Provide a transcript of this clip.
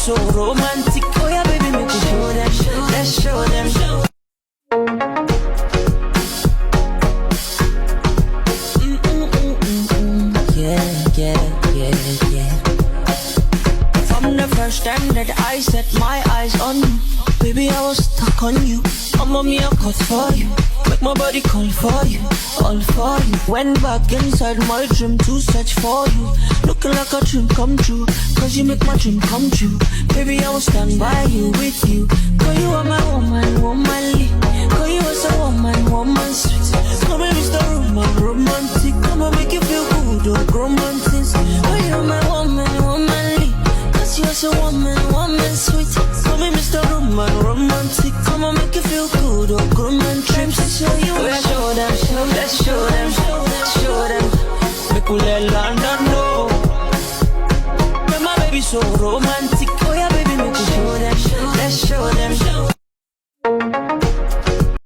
so romantic. Oh yeah, baby, make me show them. Let's show them. Yeah. From the first time that I set my eyes on you, baby, I was stuck on you. I'm on me a cut for you, make my body call for you, all for you. Went back inside my dream to search for you, looking like a dream come true, cause you make my dream come true. Baby, I will stand by you, with you. Cause you are my woman, womanly. Cause you are so woman, sweet. Come here, Mr. Romantic. Come and make you feel good, oh, romantic. Cause you are my woman, womanly. Cause you are so woman, sweet. Come here, Mr. Romantic. Come and make you feel good, oh, romantic. Show you, let's show them, let's show them, show them. Make we let London know. My baby so romantic.